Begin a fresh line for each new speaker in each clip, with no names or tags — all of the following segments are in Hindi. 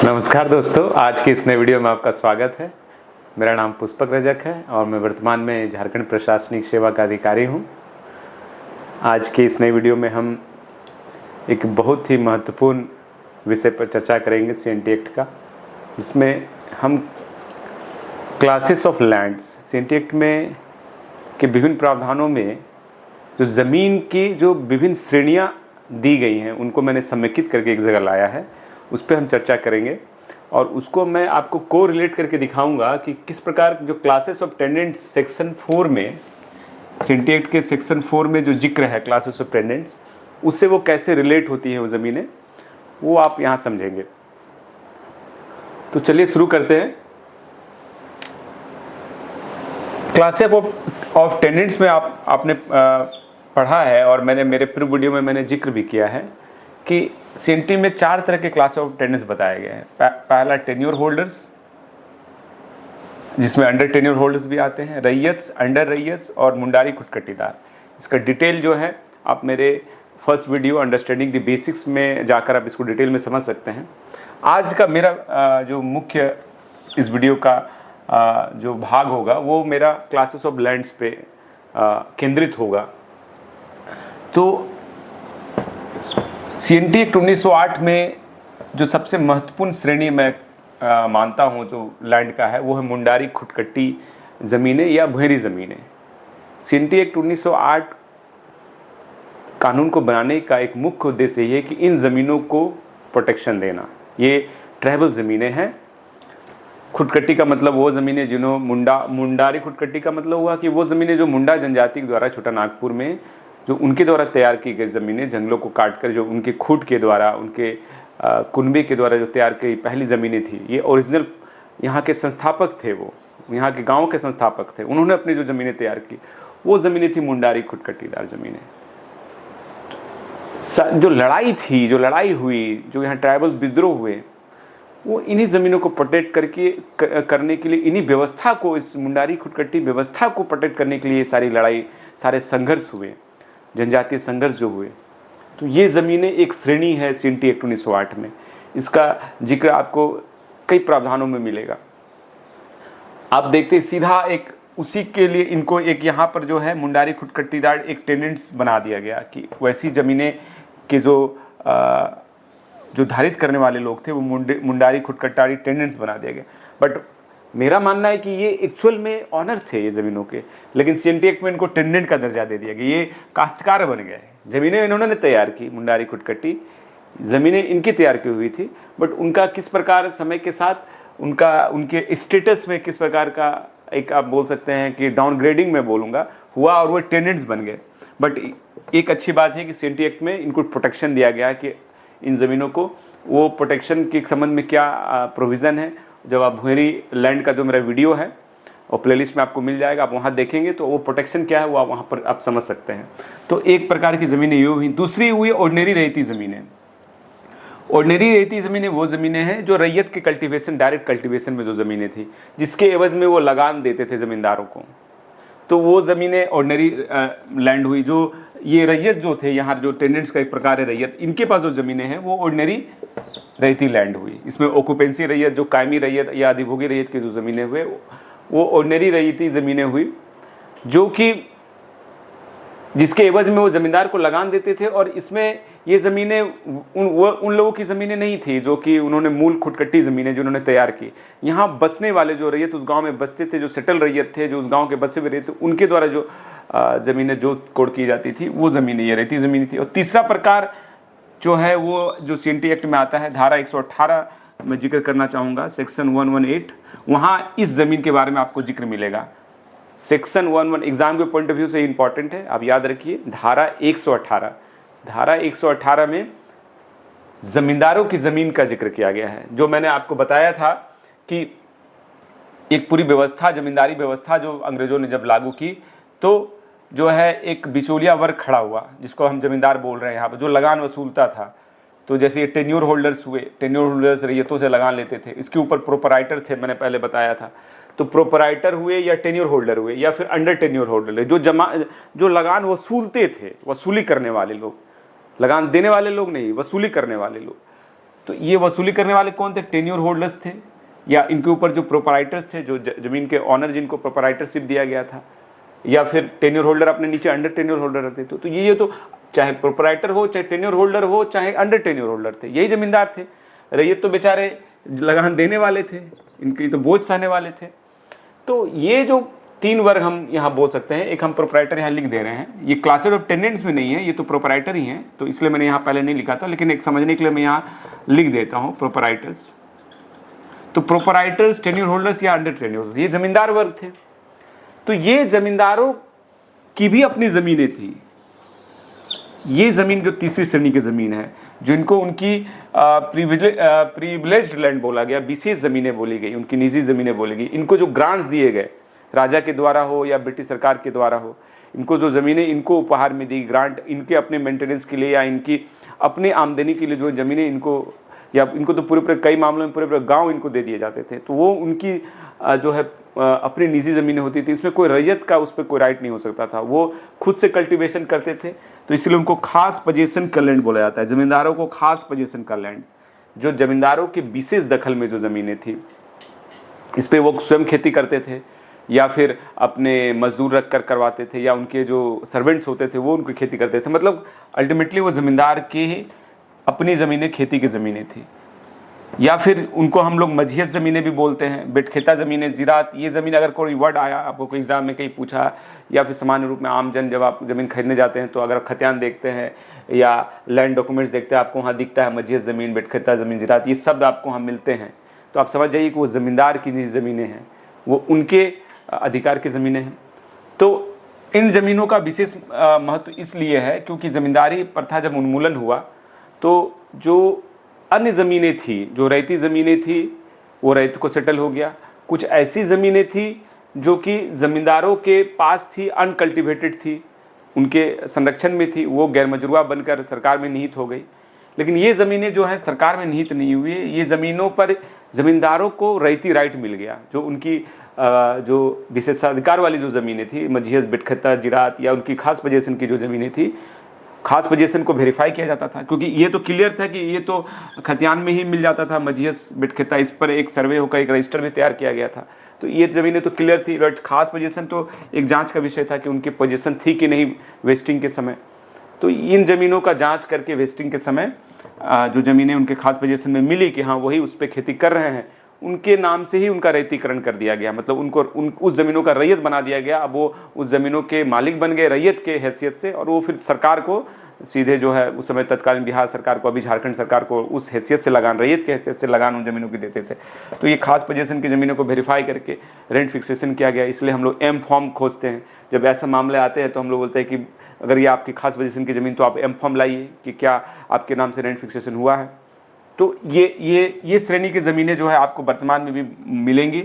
नमस्कार दोस्तों, आज की इस नए वीडियो में आपका स्वागत है। मेरा नाम पुष्पक रजक है और मैं वर्तमान में झारखंड प्रशासनिक सेवा का अधिकारी हूं। आज की इस नई वीडियो में हम एक बहुत ही महत्वपूर्ण विषय पर चर्चा करेंगे, सीएनटी एक्ट का, जिसमें हम classes of lands, CNT act में के विभिन्न प्रावधानों में जो ज़मीन की जो विभिन्न श्रेणियाँ दी गई हैं उनको मैंने समेकित करके एक जगह लाया है। उस पर हम चर्चा करेंगे और उसको मैं आपको को रिलेट करके दिखाऊंगा कि किस प्रकार जो क्लासेस ऑफ टेनेंट्स सेक्शन 4 में, सीएनटी एक्ट के सेक्शन 4 में जो जिक्र है क्लासेस ऑफ टेनेंट्स, उससे वो कैसे रिलेट होती है वो ज़मीनें, वो आप यहाँ समझेंगे। तो चलिए शुरू करते हैं। क्लासेस ऑफ टेनेंट्स में आपने पढ़ा है और मैंने मेरे पूर्व वीडियो में मैंने जिक्र भी किया है कि सीएनटी में 4 तरह के क्लास ऑफ टेनेंट्स बताए गए हैं। पहला टेन्योर होल्डर्स, जिसमें अंडर टेन्योर होल्डर्स भी आते हैं, रैयत्स, अंडर रैयत्स और मुंडारी खुटकटीदार। इसका डिटेल जो है आप मेरे first video understanding the basics में जाकर आप इसको डिटेल में समझ सकते हैं। आज का मेरा जो मुख्य इस वीडियो का जो भाग होगा वो मेरा क्लासेस ऑफ लैंड्स पे केंद्रित होगा। तो सीएनटी एक्ट 1908 में जो सबसे महत्वपूर्ण श्रेणी मैं मानता हूँ जो लैंड का है वो है मुंडारी खुटकट्टी ज़मीनें या भूरी ज़मीनें। सीएनटी एक्ट 1908 कानून को बनाने का एक मुख्य उद्देश्य ये है कि इन ज़मीनों को प्रोटेक्शन देना। ये ट्राइबल ज़मीनें हैं। खुटकट्टी का मतलब वो ज़मीनें जिन्हों मुंडारी खुटकट्टी का मतलब हुआ कि वो ज़मीनें जो मुंडा जनजाति के द्वारा छोटा नागपुर में जो उनके द्वारा तैयार की गई ज़मीनें, जंगलों को काटकर जो उनके खुद के द्वारा, उनके कुनबे के द्वारा जो तैयार की पहली ज़मीनें थी, ये ओरिजिनल यहाँ के संस्थापक थे, वो यहाँ के गांव के संस्थापक थे, उन्होंने अपनी जो ज़मीनें तैयार की वो ज़मीनें थी मुंडारी खुटकट्टीदार ज़मीनें। जो लड़ाई थी, जो लड़ाई हुई, जो यहाँ ट्राइबल विद्रोह हुए, वो इन्हीं ज़मीनों को प्रोटेक्ट करने के लिए, इन्हीं व्यवस्था को, इस मुंडारी खुटकट्टी व्यवस्था को प्रोटेक्ट करने के लिए सारी लड़ाई, सारे संघर्ष हुए, जनजातीय संघर्ष जो हुए। तो ये ज़मीनें एक श्रेणी है सीएनटी एक्ट 1908 में। इसका जिक्र आपको कई प्रावधानों में मिलेगा। आप देखते हैं सीधा एक उसी के लिए इनको एक यहाँ पर जो है मुंडारी खुटकट्टीदार एक टेनेंट्स बना दिया गया कि वैसी ज़मीनें के जो धारित करने वाले लोग थे वो मुंडारी खुटकट्टारी टेनेंट्स बना दिया गया। बट मेरा मानना है कि ये एक्चुअल में ऑनर थे ये ज़मीनों के, लेकिन सीएनटी एक्ट में इनको टेनेंट का दर्जा दे दिया गया। ये काश्तकार बन गए। ज़मीनें इन्होंने तैयार की, मुंडारी खुटकट्टी ज़मीनें इनकी तैयार की हुई थी, बट उनका किस प्रकार समय के साथ उनके स्टेटस में किस प्रकार का एक आप बोल सकते हैं कि डाउनग्रेडिंग में बोलूँगा हुआ और वो टेनेंट्स बन गए। बट एक अच्छी बात है कि सीएनटी एक्ट में इनको प्रोटेक्शन दिया गया कि इन ज़मीनों को, वो प्रोटेक्शन के संबंध में क्या प्रोविज़न है। जब आप भूरी लैंड का जो मेरा वीडियो है और प्लेलिस्ट में आपको मिल जाएगा, आप वहाँ देखेंगे तो वो प्रोटेक्शन क्या है वो आप वहाँ पर आप समझ सकते हैं। तो एक प्रकार की ज़मीनें ये हुई। दूसरी हुई ऑर्डिनरी रैयती ज़मीनें। ऑर्डिनरी रैयती ज़मीनें वो ज़मीनें हैं जो रैयत के कल्टीवेशन, डायरेक्ट कल्टीवेशन में जो ज़मीनें थी, जिसके एवज में वो लगान देते थे ज़मींदारों को, तो वो ज़मीनें ऑर्डिनरी लैंड हुई। जो ये रैयत जो थे, यहाँ जो टेनेंट्स का एक प्रकार है रैयत, इनके पास जो ज़मीनें हैं वो ऑर्डिनरी रैयती लैंड हुई। इसमें ऑक्यूपेंसी रैयत, जो कायमी रैयत या अधिभोगी रैयत की जो ज़मीनें हुए वो ऑर्डिनरी रैयती ज़मीनें हुई, जो कि जिसके एवज में वो ज़मींदार को लगान देते थे। और इसमें ये ज़मीनें उन लोगों की ज़मीनें नहीं थी जो कि उन्होंने मूल खुटकट्टी ज़मीनें जो उन्होंने तैयार की, यहाँ बसने वाले जो रैयत उस गांव में बसते थे, जो सेटल रैयत थे, जो उस गांव के बसे हुए रहते, उनके द्वारा जो ज़मीनें जो कोड की जाती थी वो ज़मीनें ये रैयती ज़मीनें थी। और तीसरा प्रकार जो है वो जो सीएनटी एक्ट में आता है, धारा 118 में जिक्र करना चाहूँगा, सेक्शन 118, वहाँ इस ज़मीन के बारे में आपको जिक्र मिलेगा। सेक्शन 11 एग्जाम के पॉइंट ऑफ व्यू से इंपॉर्टेंट है, आप याद रखिए। धारा 118 में ज़मींदारों की ज़मीन का जिक्र किया गया है। जो मैंने आपको बताया था कि एक पूरी व्यवस्था, ज़मींदारी व्यवस्था जो अंग्रेज़ों ने जब लागू की, तो जो है एक बिचौलिया वर्ग खड़ा हुआ, जिसको हम ज़मींदार बोल रहे हैं यहाँ पर, जो लगान वसूलता था। तो जैसे ये टेन्योर होल्डर्स हुए, टेन्योर होल्डर्स रैयतों से लगान लेते थे, इसके ऊपर प्रोपराइटर थे, मैंने पहले बताया था। तो प्रोपराइटर हुए या टेन्योर होल्डर हुए या फिर अंडर टेन्योर होल्डर, जो लगान वसूलते थे, वसूली करने वाले लोग, लगान देने वाले लोग नहीं, वसूली करने वाले लोग। तो ये वसूली करने वाले कौन थे? टेन्योर होल्डर्स थे, या इनके ऊपर जो प्रोपराइटर्स थे, जो जमीन के ऑनर जिनको प्रोपराइटरशिप दिया गया था, या फिर टेन्योर होल्डर अपने नीचे अंडर टेन्योर होल्डर रहते थे। तो ये तो चाहे प्रोपराइटर हो, चाहे टेन्योर होल्डर हो, चाहे अंडर टेन्योर होल्डर थे, यही जमींदार थे। रैयत तो बेचारे लगान देने वाले थे, इनकी तो बोझ सहने वाले थे। तो ये जो 3 वर्ग हम यहाँ बोल सकते हैं, एक हम प्रोपराइटर यहाँ लिख दे रहे हैं, ये क्लासेस ऑफ टेनेंट्स में नहीं है, ये तो प्रोपराइटर ही हैं, तो इसलिए मैंने यहाँ पहले नहीं लिखा था, लेकिन एक समझने के लिए मैं यहाँ लिख देता हूँ प्रोपराइटर्स। तो प्रोपराइटर्स, टेन्योर होल्डर्स या अंडर टेन्योर होल्डर्स, ये जमींदार वर्ग थे। तो ये जमींदारों की भी अपनी ज़मीनें थी। ये ज़मीन जो तीसरी श्रेणी की ज़मीन है, जो इनको उनकी प्रिविलेज्ड लैंड बोला गया, विशेष ज़मीनें बोली गई, उनकी निजी ज़मीनें बोली गई। इनको जो ग्रांट्स दिए गए, राजा के द्वारा हो या ब्रिटिश सरकार के द्वारा हो, इनको जो ज़मीनें इनको उपहार में दी, ग्रांट इनके अपने मेंटेनेंस के लिए या इनकी अपनी आमदनी के लिए जो ज़मीनें इनको, या इनको तो पूरे कई मामलों में पूरे गांव इनको दे दिए जाते थे। तो वो उनकी जो है अपनी निजी ज़मीनें होती थी, इसमें कोई रैयत का उस पर कोई राइट नहीं हो सकता था। वो खुद से कल्टीवेशन करते थे, तो इसलिए उनको खास पोजीशन का लैंड बोला जाता है। ज़मींदारों को खास पोजीशन का लैंड, जो ज़मींदारों के विशेष दखल में जो ज़मीनें थी, इस पर वो स्वयं खेती करते थे या फिर अपने मजदूर रख कर करवाते थे, या उनके जो सर्वेंट्स होते थे वो उनकी खेती करते थे। मतलब अल्टीमेटली वो ज़मींदार की अपनी ज़मीनें खेती की ज़मीनें थी। या फिर उनको हम लोग मझियत ज़मीनें भी बोलते हैं, बेटखेता ज़मीनें, ज़िरात। ये ज़मीन अगर कोई वर्ड आया आपको कोई एग्ज़ाम में कहीं पूछा, या फिर सामान्य रूप में आम जन जब आप ज़मीन खरीदने जाते हैं तो अगर आप खतियान देखते हैं या लैंड डॉक्यूमेंट्स देखते हैं, आपको वहाँ दिखता है मझियत ज़मीन, बेटखेता ज़मीन, ज़िरात, ये शब्द आपको वहाँ मिलते हैं। तो आप समझ जाइए कि वो ज़मींदार की निजी ज़मीनें हैं, वो उनके अधिकार की ज़मीनें हैं। तो इन ज़मीनों का विशेष महत्व इसलिए है क्योंकि ज़मींदारी प्रथा जब उन्मूलन हुआ तो जो अन्य ज़मीनें थी, जो रैयती ज़मीनें थी, वो रैयत को सेटल हो गया। कुछ ऐसी ज़मीनें थी जो कि ज़मींदारों के पास थी, अनकल्टिवेटेड थी, उनके संरक्षण में थी, वो गैर मजरूआ बनकर सरकार में निहित हो गई। लेकिन ये ज़मीनें जो हैं सरकार में निहित नहीं हुई, ये ज़मीनों पर ज़मींदारों को रैयती राइट मिल गया। जो उनकी जो विशेषाधिकार वाली जो ज़मीनें थी, मझियत, बेटखेता, ज़िरात, या उनकी खास पोजीशन की जो ज़मीनें थी, खास पोजीशन को वेरीफाई किया जाता था, क्योंकि ये तो क्लियर था कि ये तो खतियान में ही मिल जाता था, मझियत, बेटखेता, इस पर एक सर्वे होकर एक रजिस्टर भी तैयार किया गया था। तो ये ज़मीनें तो क्लियर थी, बट खास पोजीशन तो एक जांच का विषय था कि उनकी पोजीशन थी कि नहीं वेस्टिंग के समय। तो इन ज़मीनों का जांच करके वेस्टिंग के समय जो ज़मीनें उनके खास पोजीशन में मिली कि हाँ वही उस पर खेती कर रहे हैं, उनके नाम से ही उनका रैयतीकरण कर दिया गया। मतलब उनको उस ज़मीनों का रैयत बना दिया गया। अब वो उस ज़मीनों के मालिक बन गए रैयत के हैसियत से, और वो फिर सरकार को सीधे जो है उस समय तत्कालीन बिहार सरकार को, अभी झारखंड सरकार को, उस हैसियत से लगान, रैयत के हैसियत से लगान उन ज़मीनों की देते थे। तो ये खास पोजीशन की ज़मीनों को वेरीफाई करके रेंट फिक्सेशन किया गया। इसलिए हम लोग एम फॉर्म खोजते हैं। जब ऐसे मामले आते हैं तो हम लोग बोलते हैं कि अगर ये आपकी खास पोजीशन की ज़मीन, तो आप एम फॉर्म लाइए कि क्या आपके नाम से रेंट फिक्सेशन हुआ है। तो ये श्रेणी की ज़मीनें जो है आपको वर्तमान में भी मिलेंगी,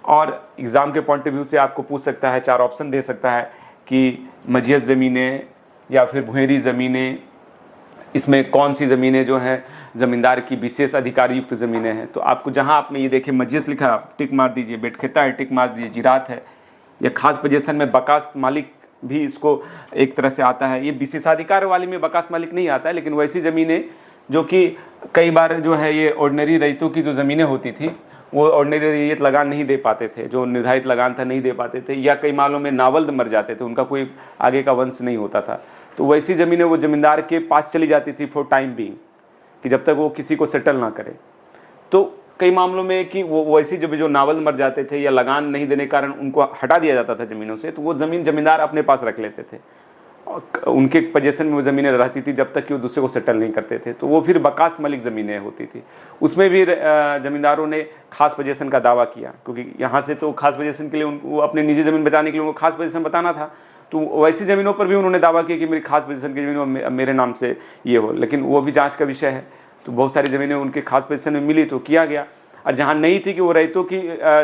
और एग्ज़ाम के पॉइंट ऑफ व्यू से आपको पूछ सकता है, 4 ऑप्शन दे सकता है कि मझियत ज़मीनें या फिर भुएरी ज़मीनें, इसमें कौन सी ज़मीनें जो हैं ज़मींदार की विशेष अधिकार युक्त ज़मीनें हैं। तो आपको जहाँ आपने ये देखे मझियत लिखा, टिक मार दीजिए, बेटखेता है, टिक मार दीजिए, ज़िरात है, या खास पोजीशन में बकास मालिक भी इसको एक तरह से आता है। ये विशेषाधिकार वाली में बकास मालिक नहीं आता है, लेकिन वैसी ज़मीनें जो कि कई बार जो है ये ऑर्डिनरी रैयतों की जो ज़मीनें होती थी, वो ऑर्डिनरी रैयत लगान नहीं दे पाते थे, जो निर्धारित लगान था नहीं दे पाते थे, या कई मामलों में नावल्द मर जाते थे, उनका कोई आगे का वंश नहीं होता था। तो वैसी ज़मीनें वो ज़मींदार के पास चली जाती थी फॉर टाइम बीइंग, कि जब तक वो किसी को सेटल ना करे। तो कई मामलों में कि वो वैसी जब जो नावल मर जाते थे या लगान नहीं देने के कारण उनको हटा दिया जाता था ज़मीनों से, तो वो ज़मीन ज़मींदार अपने पास रख लेते थे। उनके पोजीशन में वो ज़मीनें रहती थी जब तक कि वो दूसरे को सेटल नहीं करते थे। तो वो फिर बकास मलिक ज़मीनें होती थी। उसमें भी ज़मींदारों ने खास पोजीशन का दावा किया, क्योंकि यहाँ से तो खास पोजीशन के लिए वो अपनी निजी ज़मीन बताने के लिए उनको खास पोजीशन बताना था। तो वैसी ज़मीनों पर भी उन्होंने दावा किया कि मेरी खास पोजीशन की ज़मीन मेरे नाम से ये हो, लेकिन वो भी जाँच का विषय है। तो बहुत सारी ज़मीनें उनके खास पोजीशन में मिली तो किया गया, और जहाँ नहीं थी कि वो रैयतों की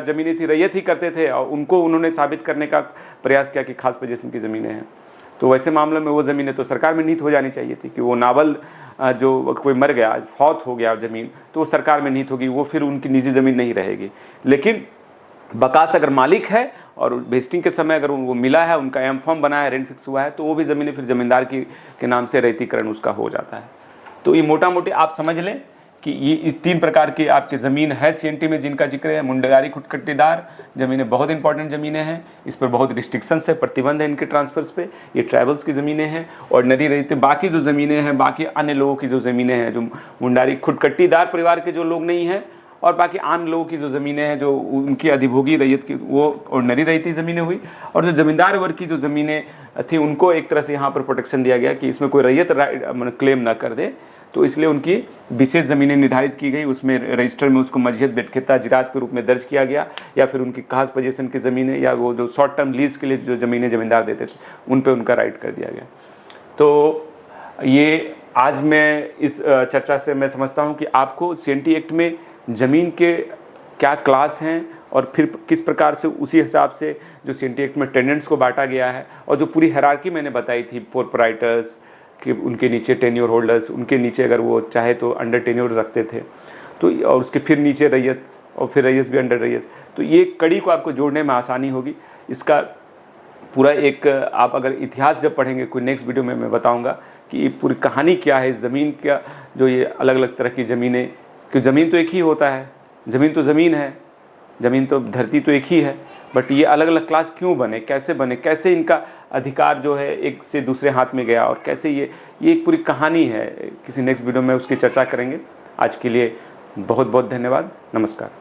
ज़मीनें थी, रैयत ही करते थे, और उनको उन्होंने साबित करने का प्रयास किया कि खास पोजीशन की ज़मीनें हैं। तो वैसे मामलों में वो ज़मीनें तो सरकार में निहित हो जानी चाहिए थी कि वो नावल जो कोई मर गया, फौत हो गया ज़मीन, तो वो सरकार में निहित होगी, वो फिर उनकी निजी ज़मीन नहीं रहेगी। लेकिन बकास अगर मालिक है और वेस्टिंग के समय अगर वो मिला है, उनका एम फॉर्म बना है, रेंट फिक्स हुआ है, तो वो भी ज़मीनें फिर ज़मींदार के नाम से रैयतीकरण उसका हो जाता है। तो ये मोटा मोटी आप समझ लें कि ये इस 3 प्रकार की आपकी ज़मीन है सीएनटी में जिनका जिक्र है। मुंडारी खुटकट्टीदार ज़मीनें बहुत इंपॉर्टेंट ज़मीनें हैं, इस पर बहुत रिस्ट्रिक्शंस है, प्रतिबंध है इनके ट्रांसफर्स पे। ये ट्राइबल्स की ज़मीनें हैं। और नदी रहते बाकी जो ज़मीनें हैं, बाकी अन्य लोगों की जो ज़मीनें हैं, जो मुंडारी खुटकट्टीदार परिवार के जो लोग नहीं हैं, और बाकी आम लोगों की जो ज़मीनें हैं, जो उनकी अधिभोगी रैयत की, वो ऑर्डिनरी रैयती ज़मीनें हुई। और जो ज़मींदार वर्ग की जो ज़मीनें थी, उनको एक तरह से यहाँ पर प्रोटेक्शन दिया गया कि इसमें कोई रैयत क्लेम ना कर दे, तो इसलिए उनकी विशेष ज़मीनें निर्धारित की गई। उसमें रजिस्टर में उसको मजहियत बेटखेता जिरात के रूप में दर्ज किया गया, या फिर उनकी खास पोजीशन की ज़मीनें, या वो जो शॉर्ट टर्म लीज के लिए जो ज़मीनें ज़मींदार देते थे, उन पर उनका राइट कर दिया गया। तो ये आज मैं इस चर्चा से मैं समझता हूँ कि आपको सीएनटी एक्ट में ज़मीन के क्या क्लास हैं, और फिर किस प्रकार से उसी हिसाब से जो सीएनटी एक्ट में टेनेंट्स को बांटा गया है, और जो पूरी हायरार्की मैंने बताई थी, प्रोप्राइटर्स कि उनके नीचे टेन्योर होल्डर्स, उनके नीचे अगर वो चाहे तो अंडर टेन्योर रखते थे, तो और उसके फिर नीचे रैयत, और फिर रैयत भी अंडर रैयत, तो ये कड़ी को आपको जोड़ने में आसानी होगी। इसका पूरा एक आप अगर इतिहास जब पढ़ेंगे, कोई नेक्स्ट वीडियो में मैं बताऊंगा कि ये पूरी कहानी क्या है इस ज़मीन का, जो ये अलग अलग तरह की ज़मीनें, क्योंकि ज़मीन तो एक ही होता है, ज़मीन तो ज़मीन है, ज़मीन तो धरती तो एक ही है, बट ये अलग अलग क्लास क्यों बने, कैसे इनका अधिकार जो है एक से दूसरे हाथ में गया, और कैसे ये एक पूरी कहानी है। किसी नेक्स्ट वीडियो में उसकी चर्चा करेंगे। आज के लिए बहुत बहुत धन्यवाद। नमस्कार।